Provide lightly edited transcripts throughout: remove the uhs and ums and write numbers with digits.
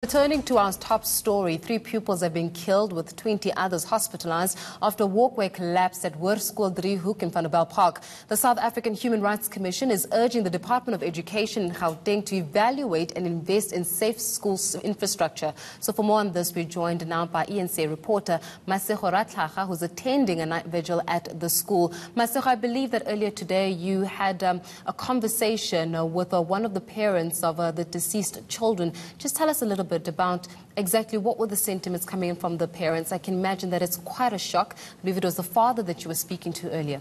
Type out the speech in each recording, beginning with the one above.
Returning to our top story, 3 pupils have been killed with 20 others hospitalized after a walkway collapsed at Hoërskool Driehoek in Vanderbijl Park. The South African Human Rights Commission is urging the Department of Education in Gauteng to evaluate and invest in safe school infrastructure. So for more on this, we're joined now by eNCA reporter Masego Rahlaga, who's attending a night vigil at the school. Masego, I believe that earlier today you had a conversation with one of the parents of the deceased children. Just tell us a little bit about exactly what were the sentiments coming in from the parents. I can imagine that it's quite a shock. I believe it was the father that you were speaking to earlier.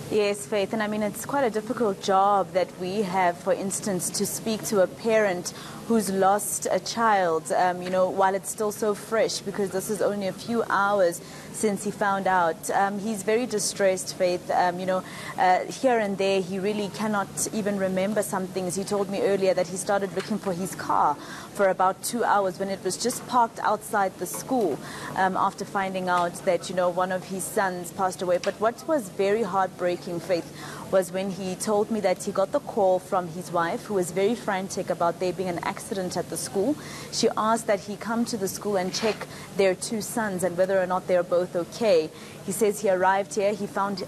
Yes, Faith, and I mean, it's quite a difficult job that we have, for instance, to speak to a parent who's lost a child, while it's still so fresh, because this is only a few hours since he found out. He's very distressed, Faith. Here and there, he really cannot even remember some things. He told me earlier that he started looking for his car for about 2 hours when it was just parked outside the school after finding out that, one of his sons passed away. But what was very heartbreaking, Faith, was when he told me that he got the call from his wife, who was very frantic about there being an accident at the school. She asked that he come to the school and check their 2 sons and whether or not they're both okay. He says he arrived here, he found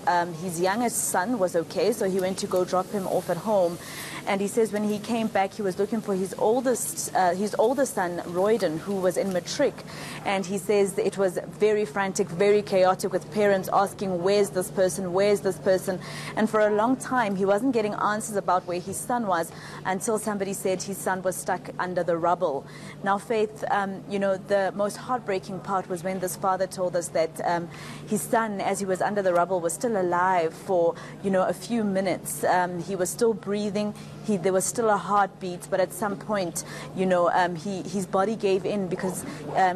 his youngest son was okay, so he went to go drop him off at home. And he says when he came back, he was looking for his older son, Royden, who was in matric. And he says it was very frantic, very chaotic, with parents asking, where's this person, where's this person? And for a long time, he wasn't getting answers about where his son was until somebody said his son was stuck under the rubble. Now, Faith, the most heartbreaking part was when this father told us that his son, as he was under the rubble, was still alive for, a few minutes. He was still breathing. There was still a heartbeat, but at some point, his body gave in because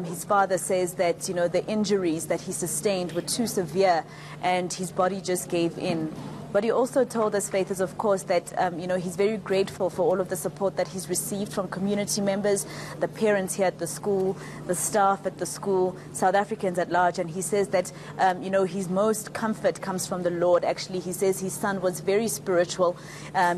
his father says that, the injuries that he sustained were too severe and his body just gave in. But he also told us, Faith, is of course that, he's very grateful for all of the support that he's received from community members, the parents here at the school, the staff at the school, South Africans at large. And he says that, his most comfort comes from the Lord. Actually, he says his son was very spiritual.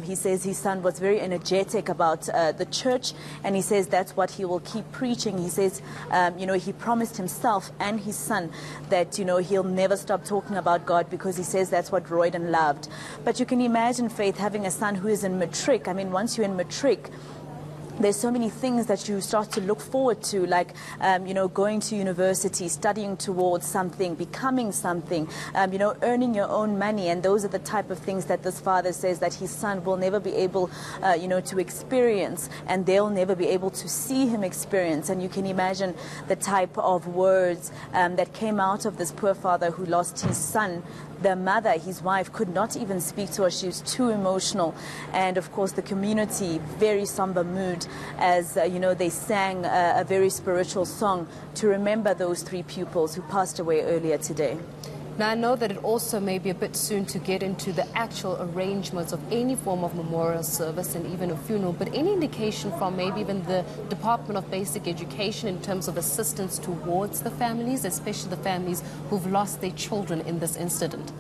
He says his son was very energetic about the church. And he says that's what he will keep preaching. He says, he promised himself and his son that, he'll never stop talking about God, because he says that's what Royden loved. But you can imagine, Faith, having a son who is in matric. I mean, once you're in matric, there's so many things that you start to look forward to, like, going to university, studying towards something, becoming something, earning your own money. And those are the type of things that this father says that his son will never be able, to experience, and they'll never be able to see him experience. And you can imagine the type of words that came out of this poor father who lost his son. The mother, his wife, could not even speak to her. She was too emotional. And, of course, the community, very somber mood as, they sang a very spiritual song to remember those 3 pupils who passed away earlier today. Now, I know that it also may be a bit soon to get into the actual arrangements of any form of memorial service and even a funeral, but any indication from maybe even the Department of Basic Education in terms of assistance towards the families, especially the families who've lost their children in this incident?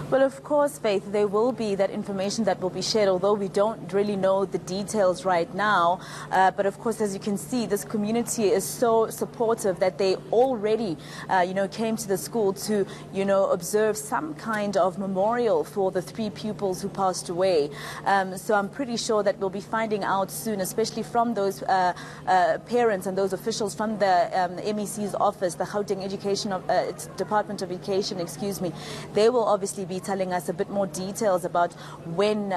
Well, of course, Faith, there will be that information that will be shared, although we don't really know the details right now. But of course, as you can see, this community is so supportive that they already, came to the school to, observe some kind of memorial for the 3 pupils who passed away. So I'm pretty sure that we'll be finding out soon, especially from those parents and those officials from the MEC's office, the Gauteng Department of Education, They will obviously be telling us a bit more details about when,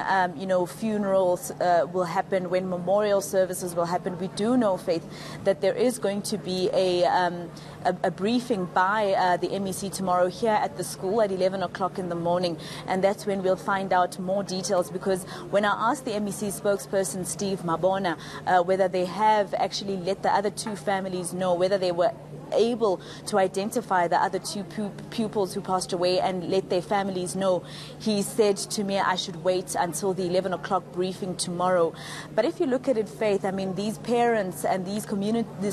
funerals will happen, when memorial services will happen. We do know, Faith, that there is going to be a briefing by the MEC tomorrow here at the school at 11 o'clock in the morning. And that's when we'll find out more details, because when I asked the MEC spokesperson, Steve Mabona, whether they have actually let the other 2 families know whether they were able to identify the other two pupils who passed away and let their families know. He said to me I should wait until the 11 o'clock briefing tomorrow. But if you look at it, Faith, I mean, these parents and this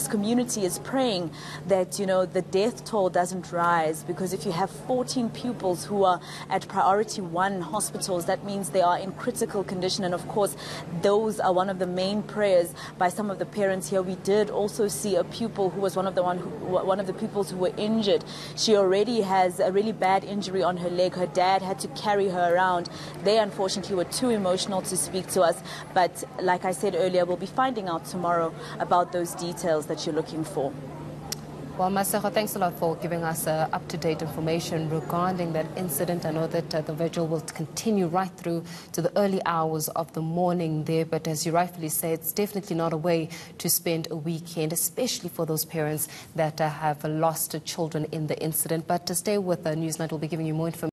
community is praying that, you know, the death toll doesn't rise, because if you have 14 pupils who are at priority 1 hospitals, that means they are in critical condition. And of course, those are one of the main prayers by some of the parents here. We did also see a pupil who was one of the pupils who were injured. She already has a really bad injury on her leg. Her dad had to carry her around. They unfortunately were too emotional to speak to us. But like I said earlier, we'll be finding out tomorrow about those details that you're looking for. Well, Masego, thanks a lot for giving us up-to-date information regarding that incident. I know that the vigil will continue right through to the early hours of the morning there, but as you rightfully say, it's definitely not a way to spend a weekend, especially for those parents that have lost children in the incident. But to stay with Newsnight, we'll be giving you more information.